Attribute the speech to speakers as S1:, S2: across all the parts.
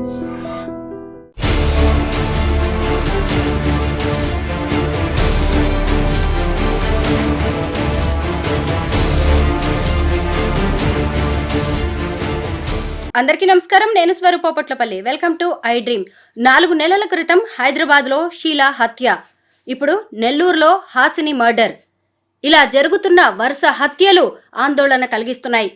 S1: అందరికీ నమస్కారం. నేను స్వరూపపట్లపల్లి. Welcome to iDream. 4 నెలల క్రితం హైదరాబాద్లో షీలా హత్య, ఇప్పుడు నెల్లూరులో హాసిని మర్డర్. ఇలా జరుగుతున్న వరుస హత్యలు ఆందోళన కలిగిస్తున్నాయి.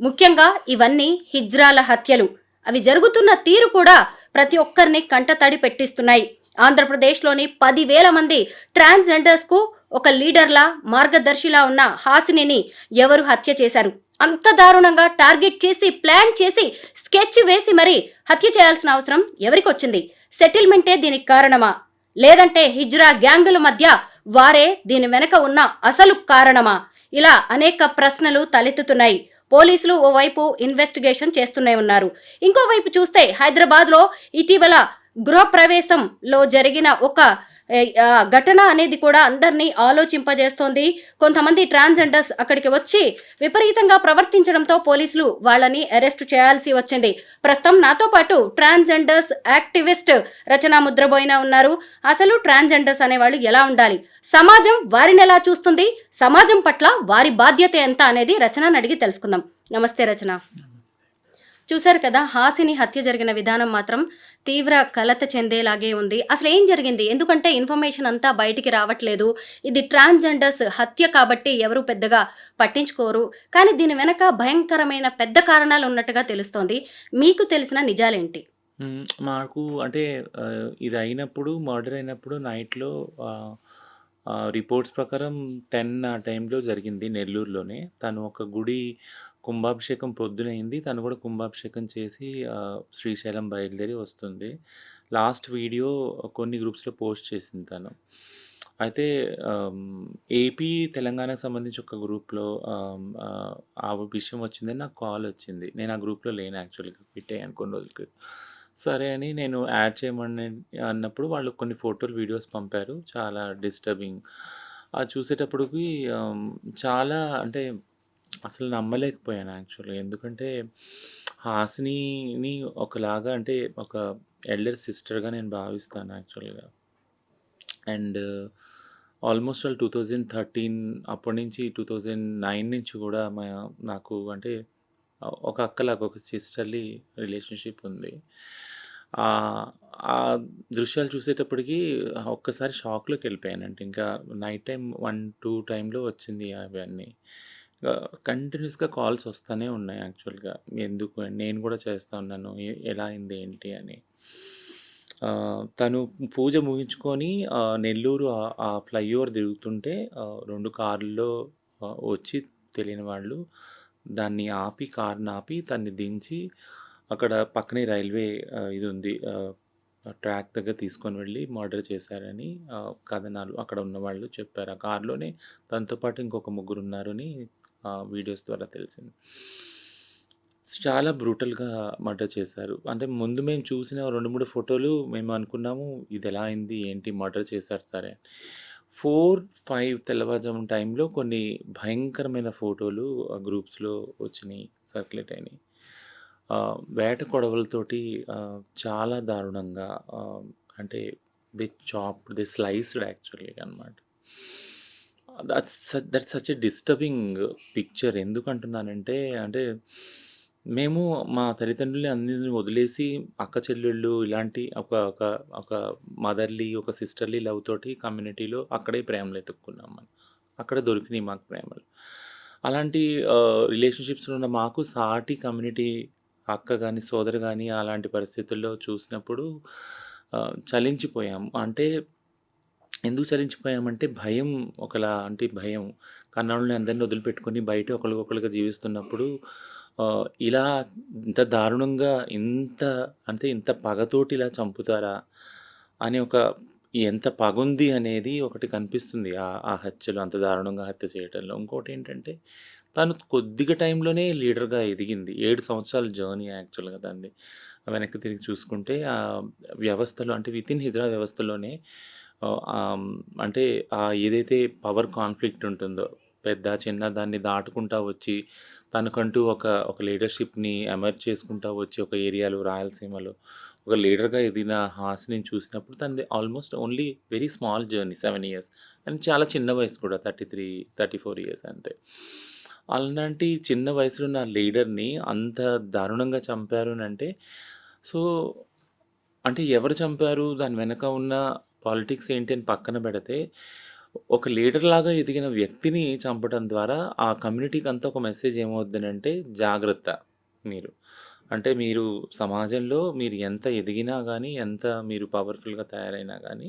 S1: ముఖ్యంగా ఇవన్నీ హిజ్రాల హత్యలు. అవి జరుగుతున్న తీరు కూడా ప్రతి ఒక్కరిని కంటతడి పెట్టిస్తున్నాయి. ఆంధ్రప్రదేశ్లోని 10,000 మంది ట్రాన్స్జెండర్స్కు ఒక లీడర్లా, మార్గదర్శిలా ఉన్న హాసినిని ఎవరు హత్య చేశారు? అంత దారుణంగా టార్గెట్ చేసి, ప్లాన్ చేసి, స్కెచ్ వేసి మరీ హత్య చేయాల్సిన అవసరం ఎవరికొచ్చింది? సెటిల్మెంటే దీనికి కారణమా? లేదంటే హిజ్రా గ్యాంగుల మధ్య వారే దీని వెనక ఉన్న అసలు కారణమా? ఇలా అనేక ప్రశ్నలు తలెత్తుతున్నాయి. పోలీసులు ఓవైపు ఇన్వెస్టిగేషన్ చేస్తూనే ఉన్నారు. ఇంకోవైపు చూస్తే హైదరాబాద్లో ఇటీవల గృహప్రవేశంలో జరిగిన ఒక ఘటన అనేది కూడా అందరినీ ఆలోచింపజేస్తోంది. కొంతమంది ట్రాన్స్జెండర్స్ అక్కడికి వచ్చి విపరీతంగా ప్రవర్తించడంతో పోలీసులు వాళ్ళని అరెస్ట్ చేయాల్సి వచ్చింది. ప్రస్తుతం నాతో పాటు ట్రాన్స్జెండర్స్ యాక్టివిస్ట్ రచన ముద్రబోయిన ఉన్నారు. అసలు ట్రాన్స్జెండర్స్ అనేవాళ్ళు ఎలా ఉండాలి, సమాజం వారిని ఎలా చూస్తుంది, సమాజం పట్ల వారి బాధ్యత ఎంత అనేది రచనని అడిగి తెలుసుకుందాం. నమస్తే రచన. చూశారు కదా, హాసిని హత్య జరిగిన విధానం మాత్రం తీవ్ర కలత చెందేలాగే ఉంది. అసలు ఏం జరిగింది? ఎందుకంటే ఇన్ఫర్మేషన్ అంతా బయటికి రావట్లేదు. ఇది ట్రాన్స్జెండర్స్ హత్య కాబట్టి ఎవరు పెద్దగా పట్టించుకోరు. కానీ దీని వెనక భయంకరమైన పెద్ద కారణాలు ఉన్నట్టుగా తెలుస్తోంది. మీకు తెలిసిన నిజాలేంటి?
S2: మాకు అంటే ఇది అయినప్పుడు, మర్డర్ అయినప్పుడు నైట్‌లో రిపోర్ట్స్ ప్రకారం 10 ఆ టైంలో జరిగింది నెల్లూరులోనే. తను ఒక గుడి కుంభాభిషేకం పొద్దునయింది. తను కూడా కుంభాభిషేకం చేసి శ్రీశైలం బయలుదేరి వస్తుంది. లాస్ట్ వీడియో కొన్ని గ్రూప్స్‌లో పోస్ట్ చేసింది తను. అయితే ఏపీ, తెలంగాణకు సంబంధించి ఒక గ్రూప్‌లో ఆ విషయం వచ్చిందని నాకు కాల్ వచ్చింది. నేను ఆ గ్రూప్‌లో లేను యాక్చువల్‌గా, క్విట్ అయ్యాను కొన్ని రోజులకి. సరే అని నేను యాడ్ చేయమని అన్నప్పుడు వాళ్ళు కొన్ని ఫోటోలు, వీడియోస్ పంపారు. చాలా డిస్టర్బింగ్. అది చూసేటప్పటికి చాలా అంటే అసలు నమ్మలేకపోయాను యాక్చువల్‌గా. ఎందుకంటే హాసినిని ఒకలాగా అంటే ఒక ఎల్డర్ సిస్టర్‌గా నేను భావిస్తాను యాక్చువల్‌గా. అండ్ ఆల్మోస్ట్ ఆల్ 2013 అప్పటి నుంచి 2009 నుంచి కూడా నాకు అంటే ఒక అక్కలాగా, ఒక సిస్టర్లీ రిలేషన్‌షిప్ ఉంది. ఆ దృశ్యాలు చూసేటప్పటికి ఒక్కసారి షాక్‌లోకి వెళ్ళిపోయానంటే, ఇంకా నైట్ టైం 1, 2 టైంలో వచ్చింది అవన్నీ. కంటిన్యూస్‌గా కాల్స్ వస్తానే ఉన్నాయి యాక్చువల్‌గా. ఎందుకు నేను కూడా చేస్తా ఉన్నాను. ఎలా అయింది ఏంటి అని. తను పూజ ముగించుకొని నెల్లూరు ఆ ఫ్లైఓవర్ తిరుగుతుంటే 2 కార్‌ల్లో వచ్చి తెలియని వాళ్ళు దాన్ని ఆపి, కార్‌ని ఆపి తన్ని దించి అక్కడ పక్కనే రైల్వే ఇది ఉంది, ట్రాక్ దగ్గర తీసుకొని వెళ్ళి మర్డర్ చేశారని కథనాలు అక్కడ ఉన్నవాళ్ళు చెప్పారు. ఆ కార్‌లోనే తనతో పాటు ఇంకొక ముగ్గురు ఉన్నారని వీడియోస్ ద్వారా తెలిసింది. చాలా బ్రూటల్‌గా మర్డర్ చేశారు. అంటే ముందు మేము చూసిన 2, 3 ఫోటోలు మేము అనుకున్నాము ఇది ఎలా అయింది, ఏంటి, మర్డర్ చేశారు సరే. 4, 5 తెల్లవారుజామున టైంలో కొన్ని భయంకరమైన ఫోటోలు గ్రూప్స్‌లో వచ్చినాయి, సర్క్యులేట్ అయినాయి. వేట కొడవలతోటి చాలా దారుణంగా అంటే దే స్లైస్డ్ యాక్చువల్లీ అనమాట. That's such a disturbing picture. ఎందుకంటున్నానంటే, అంటే మేము మా తల్లిదండ్రులని అందరిని వదిలేసి అక్క చెల్లెళ్ళు ఇలాంటి ఒక ఒక ఒక మదర్లీ, ఒక సిస్టర్లీ లవ్ తోటి కమ్యూనిటీలో అక్కడే ప్రేమలు ఎతుక్కున్నాం మనం. అక్కడ దొరికినాయి మాకు ప్రేమలు. అలాంటి రిలేషన్షిప్స్లో ఉన్న మాకు సాటి కమ్యూనిటీ అక్క కానీ, సోదరు కానీ అలాంటి పరిస్థితుల్లో చూసినప్పుడు చలించిపోయాం. అంటే ఎందుకు చలించిపోయామంటే భయం, ఒకలా అంటే భయం. కన్నోళ్ళని అందరిని వదిలిపెట్టుకొని బయట ఒకళ్ళకొకళ్ళుగా జీవిస్తున్నప్పుడు ఇలా ఇంత దారుణంగా, ఇంత పగతోటి ఇలా చంపుతారా అని ఎంత పగుంది అనేది ఒకటి కనిపిస్తుంది ఆ హత్యలో, అంత దారుణంగా హత్య చేయటంలో. ఇంకోటేంటంటే తను కొద్దిగా టైంలోనే లీడర్‌గా ఎదిగింది. 7 సంవత్సరాల జర్నీ యాక్చువల్‌గా తనది. వెనక్కి తిరిగి చూసుకుంటే ఆ వ్యవస్థలో అంటే వితిన్ హిజ్రా వ్యవస్థలోనే అంటే ఏదైతే పవర్ కాన్ఫ్లిక్ట్ ఉంటుందో పెద్ద, చిన్న దాన్ని దాటుకుంటా వచ్చి తనకంటూ ఒక లీడర్‌షిప్‌ని ఎమర్జ్ చేసుకుంటా వచ్చి ఒక ఏరియాలో రాయలసీమలో ఒక లీడర్‌గా ఎదిగిన హాసినిని చూసినప్పుడు తనది almost only very small journey 7 years and చాలా చిన్న వయసు కూడా 33, 34 ఇయర్స్ అంతే. అలాంటి చిన్న వయసులో ఉన్న లీడర్‌ని అంత దారుణంగా చంపారు అనంటే సో, అంటే ఎవరు చంపారు? దాని వెనక ఉన్న పాలిటిక్స్ ఏంటి అని పక్కన పెడితే, ఒక లీడర్‌లాగా ఎదిగిన వ్యక్తిని చంపడం ద్వారా ఆ కమ్యూనిటీకంతా ఒక మెసేజ్ ఏమవుద్దనంటే జాగ్రత్త మీరు. అంటే మీరు సమాజంలో మీరు ఎంత ఎదిగినా గానీ, ఎంత మీరు పవర్‌ఫుల్‌గా తయారైనా గానీ,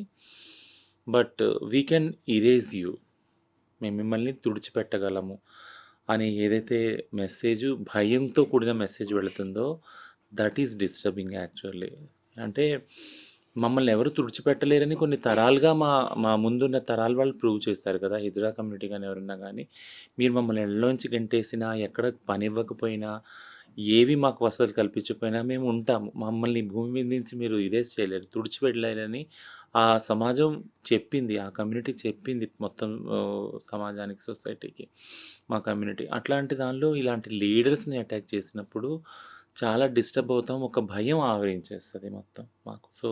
S2: but we can erase you. మేము మిమ్మల్ని తుడిచిపెట్టగలము అని ఏదైతే మెసేజు భయంతో కూడిన మెసేజ్ వెళుతుందో దట్ ఈస్ డిస్టర్బింగ్ యాక్చువల్లీ. అంటే మమ్మల్ని ఎవరు తుడిచిపెట్టలేరని కొన్ని తరాలుగా మా ముందున్న తరాల వాళ్ళు ప్రూవ్ చేస్తారు కదా! హిజ్రా కమ్యూనిటీ గాని ఎవరన్నా గానీ, మీరు మమ్మల్ని ఇళ్ళలోంచి గెంటేసినా, ఎక్కడ పనివ్వకపోయినా, ఏవి మాకు వసతులు కల్పించకపోయినా మేము ఉంటాము. మమ్మల్ని భూమి మీద నుంచి మీరు ఇరేజ్ చేయలేరు, తుడిచిపెట్టలేరని ఆ సమాజం చెప్పింది. ఆ కమ్యూనిటీ చెప్పింది మొత్తం సమాజానికి, సొసైటీకి మా కమ్యూనిటీ. అట్లాంటి దానిలో ఇలాంటి లీడర్స్‌ని అటాక్ చేసినప్పుడు చాలా డిస్టర్బ్ అవుతాం. ఒక భయం ఆవరించేస్తది మొత్తం మాకు. So,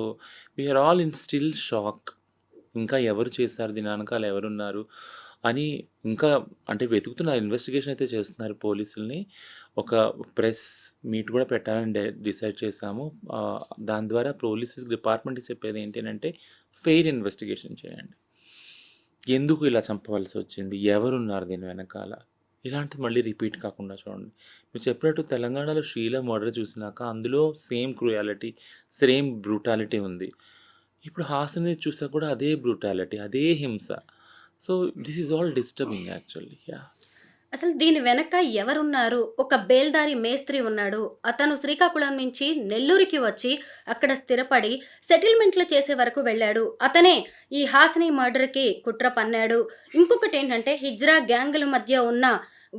S2: we are all in still shock. ఇంకా ఎవరు చేశారు? దీని వెనకాల ఎవరున్నారు? అని ఇంకా అంటే వెతుకుతున్నారు. ఇన్వెస్టిగేషన్ అయితే చేస్తున్నారు పోలీసుల్ని. ఒక ప్రెస్ మీట్ కూడా పెట్టాలని డిసైడ్ చేశాము. దాని ద్వారా పోలీస్ డిపార్ట్మెంట్‌కి చెప్పేది ఏంటి అనంటే ఫెయిర్ ఇన్వెస్టిగేషన్ చేయండి. ఎందుకు ఇలా చంపవలసొచ్చింది? ఎవరున్నారు దీని వెనకాల? ఇలాంటివి మళ్ళీ రిపీట్ కాకుండా చూడండి. మీరు చెప్పినట్టు తెలంగాణలో 'షీలా' మర్డర్ చూసినాక అందులో సేమ్ క్రూయాలిటీ, సేమ్ బ్రూటాలిటీ ఉంది. ఇప్పుడు 'హాసిని' చూసాక కూడా అదే బ్రూటాలిటీ, అదే హింస. So, this is all disturbing actually. Yeah!
S1: అసలు దీని వెనక ఎవరున్నారు? ఒక బేల్దారి మేస్త్రి ఉన్నాడు. అతను శ్రీకాకుళం నుంచి నెల్లూరుకి వచ్చి అక్కడ స్థిరపడి సెటిల్మెంట్లు చేసే వరకు వెళ్ళాడు. అతనే ఈ హాసిని మర్డర్‌కి కుట్ర పన్నాడు. ఇంకొకటేంటంటే హిజ్రా గ్యాంగుల మధ్య ఉన్న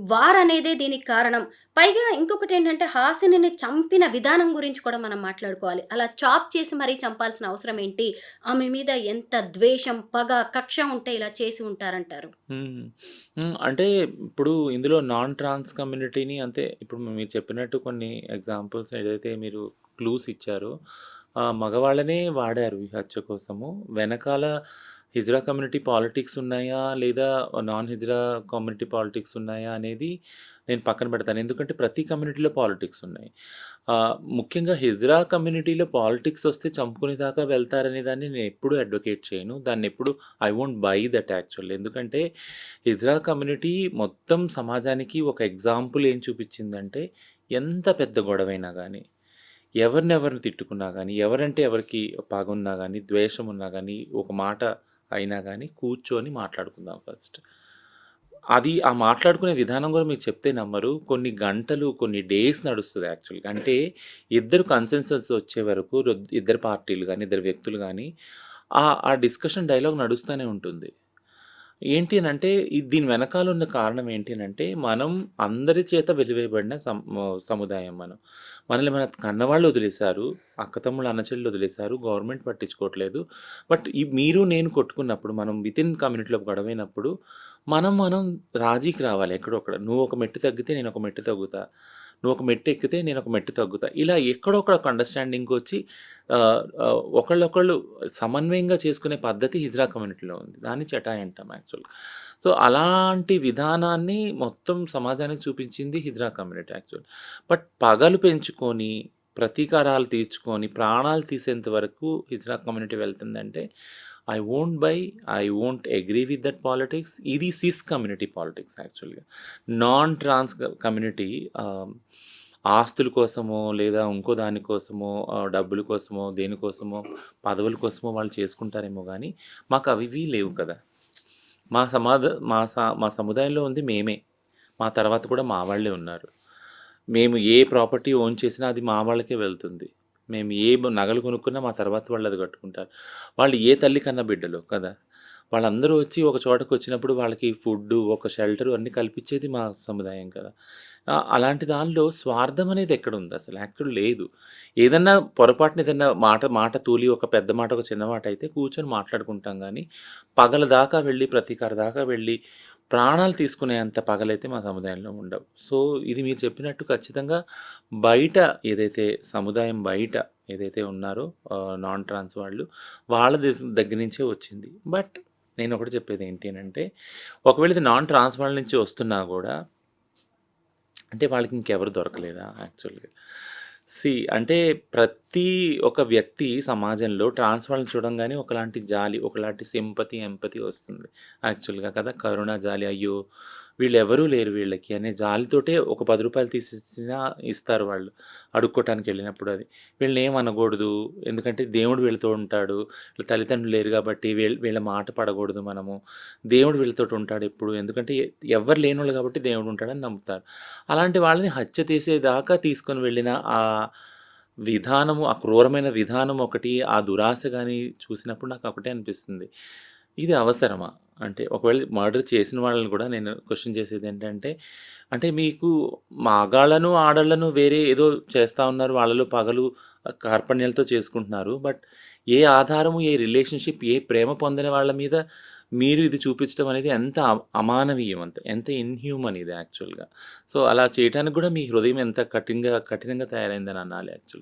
S1: వార్ అనేదే దీనికి కారణం. పైగా ఇంకొకటేంటంటే హాసినిని చంపిన విధానం గురించి కూడా మనం మాట్లాడుకోవాలి. అలా చాప్ చేసి మరీ చంపాల్సిన అవసరం ఏంటి? ఆమె మీద ఎంత ద్వేషం, పగ, కక్ష ఉంటే ఇలా చేసి ఉంటారంటారు?
S2: హ్మ్. అంటే ఇప్పుడు ఇందులో నాన్ ట్రాన్స్ కమ్యూనిటీని అంటే ఇప్పుడు మీరు చెప్పినట్టు కొన్ని ఎగ్జాంపుల్స్ ఏదైతే మీరు క్లూస్ ఇచ్చారో మగవాళ్ళనే వాడారు ఈ హత్య కోసము. వెనకాల హిజ్రా కమ్యూనిటీ పాలిటిక్స్ ఉన్నాయా? లేదా నాన్ హిజ్రా కమ్యూనిటీ పాలిటిక్స్ ఉన్నాయా? అనేది నేను పక్కన పెడతాను. ఎందుకంటే ప్రతి కమ్యూనిటీలో పాలిటిక్స్ ఉన్నాయి. ముఖ్యంగా హిజ్రా కమ్యూనిటీలో పాలిటిక్స్ వస్తే చంపుకునే దాకా వెళ్తారనే దాన్ని నేను ఎప్పుడూ అడ్వకేట్ చేయను. దాన్నెప్పుడు I won't buy that actually. ఎందుకంటే హిజ్రా కమ్యూనిటీ మొత్తం సమాజానికి ఒక ఎగ్జాంపుల్ ఏం చూపించిందంటే ఎంత పెద్ద గొడవైనా గానీ, ఎవరినెవరిని తిట్టుకున్నా గానీ, ఎవరంటే ఎవరికి పగున్నా గానీ, ద్వేషం ఉన్నా గానీ, ఒక మాట అయినా గానీ కూర్చొని మాట్లాడుకుందాం ఫస్ట్. అది ఆ మాట్లాడుకునే విధానం కూడా మీరు చెప్తే నమ్మరు. కొన్ని గంటలు, కొన్ని డేస్ నడుస్తది యాక్చువల్‌గా. అంటే ఇద్దరు కన్సెన్సస్ వచ్చే వరకు ఇద్దరు పార్టీలు గానీ, ఇద్దరు వ్యక్తులు గానీ ఆ డిస్కషన్ డైలాగ్ నడుస్తూనే ఉంటుంది. ఏంటి అనంటే దీని వెనకాల ఉన్న కారణం ఏంటి అనంటే మనం అందరి చేత వెలివేయబడిన సముదాయం మనం. మనల్ని మన కన్నవాళ్ళు వదిలేశారు. అక్కతమ్ముళ్ళు, అన్నచెల్లెలు వదిలేశారు. గవర్నమెంట్ పట్టించుకోవట్లేదు. బట్ మీరు నేను కొట్టుకున్నప్పుడు మనం వితిన్ కమ్యూనిటీలో గొడవైనప్పుడు మనం రాజీకి రావాలి ఎక్కడో అక్కడ. నువ్వు ఒక మెట్టు తగ్గితే నేను ఒక మెట్టు తగ్గుతా. నువ్వు ఒక మెట్టు ఎక్కితే నేను ఒక మెట్టు తగ్గుతా. ఇలా ఎక్కడో అక్కడ ఒక అండర్‌స్టాండింగ్‌కొచ్చి ఒకళ్ళొకళ్ళు సమన్వయంగా చేసుకునే పద్ధతి హిజ్రా కమ్యూనిటీలో ఉంది. దాన్ని చటాయి అంటాం యాక్చువల్‌గా. సో, అలాంటి విధానాన్ని మొత్తం సమాజానికి చూపించింది హిజ్రా కమ్యూనిటీ యాక్చువల్. బట్ పగలు పెంచుకొని, ప్రతీకారాలు తీర్చుకొని, ప్రాణాలు తీసేంత వరకు హిజ్రా కమ్యూనిటీ వెళ్తుందంటే I won't agree with that politics. ఇది సిస్ కమ్యూనిటీ పాలిటిక్స్ యాక్చువల్‌గా. నాన్ ట్రాన్స్ కమ్యూనిటీ ఆస్తుల కోసమో, లేదా ఇంకో దాని కోసమో, డబ్బుల కోసమో, దేనికోసమో, పదవుల కోసమో వాళ్ళు చేసుకుంటారేమో గానీ, మాకు అవివి లేవు కదా! మా సముదాయంలో ఉంది మేమే. మా తర్వాత కూడా మా వాళ్ళే ఉన్నారు. మేము ఏ ప్రాపర్టీ ఓన్ చేసినా అది మా వాళ్ళకే వెళ్తుంది. మేము ఏ నగలు కొనుక్కున్నా మా తర్వాత వాళ్ళు అది కట్టుకుంటారు. వాళ్ళు ఏ తల్లి కన్న బిడ్డలో కదా! వాళ్ళందరూ వచ్చి ఒక చోటకొచ్చినప్పుడు వాళ్ళకి ఫుడ్డు, ఒక షెల్టరు అన్నీ కల్పించేది మా సముదాయం కదా! అలాంటి దానిలో స్వార్థం అనేది ఎక్కడుంది అసలు? యాక్చువల్ లేదు. ఏదన్నా పొరపాటున ఏదన్నా మాట తూలి ఒక పెద్ద మాట, ఒక చిన్న మాట అయితే కూర్చొని మాట్లాడుకుంటాం గానీ, పగల దాకా వెళ్ళి, ప్రతీకార దాకా వెళ్ళి, ప్రాణాలు తీసుకునేంత పగలైతే మా సముదాయంలో ఉండవు. సో, ఇది మీరు చెప్పినట్టు ఖచ్చితంగా బయట ఏదైతే సముదాయం బయట ఏదైతే ఉన్నారో నాన్ ట్రాన్స్ వాళ్ళు, వాళ్ళ దగ్గర నుంచే వచ్చింది. బట్ నేనొకటి చెప్పేదేంటి అనంటే, ఒకవేళ ఇది నాన్ ట్రాన్స్ వాళ్ళ నుంచి వస్తున్నా గూడా అంటే వాళ్ళకి ఇంకెవరు దొరకలేదా యాక్చువల్‌గా? అంటే ప్రతి ఒక వ్యక్తి సమాజంలో ట్రాన్స్ వాళ్ళని చూడంగానే ఒకలాంటి జాలి, ఒకలాంటి సింపతి, ఎంపతి వస్తుంది యాక్చువల్‌గా కదా! కరుణ, జాలి అయ్యో! వీళ్ళెవరూ లేరు వీళ్ళకి అనే జాలితోటే ఒక రూ. 10 తీసిచ్చినా ఇస్తారు వాళ్ళు. అడుక్కోటానికెళ్ళినప్పుడు అది. వీళ్ళనేం అనకూడదు. ఎందుకంటే దేవుడు వీళ్ళతో ఉంటాడు. వీళ్ళ తల్లిదండ్రులు లేరు కాబట్టి వీళ్ళ మాట పడకూడదు మనము. దేవుడు వీళ్ళతోటి ఉంటాడు ఎప్పుడు. ఎందుకంటే ఎవ్వరు లేనోళ్ళు కాబట్టి దేవుడు ఉంటాడని నమ్ముతారు. అలాంటి వాళ్ళని హత్య చేసేదాకా తీసుకొని వెళ్ళిన ఆ విధానము, ఆ క్రూరమైన విధానం ఒకటి, ఆ దురాశ గాని చూసినప్పుడు నాకు ఒకటే అనిపిస్తుంది. ఇది అవసరమా? అంటే ఒకవేళ మర్డర్ చేసిన వాళ్ళని కూడా నేను క్వెషన్ చేసేదేంటంటే, అంటే మీకు మగాళ్ళను, ఆడోళ్ళను వేరే ఏదో చేస్తా ఉన్నారు. వాళ్ళలో పగలు, కార్పణ్యాలతో చేసుకుంటున్నారు. బట్ ఏ ఆధారము, ఏ రిలేషన్‌షిప్, ఏ ప్రేమ పొందని వాళ్ళ మీద మీరు ఇది చూపించడం అనేది ఎంత అమానవీయం, ఎంత ఇన్‌హ్యూమన్ ఇది యాక్చువల్‌గా. సో, అలా చేయటానికి కూడా మీ హృదయం ఎంత కఠినంగా తయారైందని అనాలి యాక్చువల్‌గా.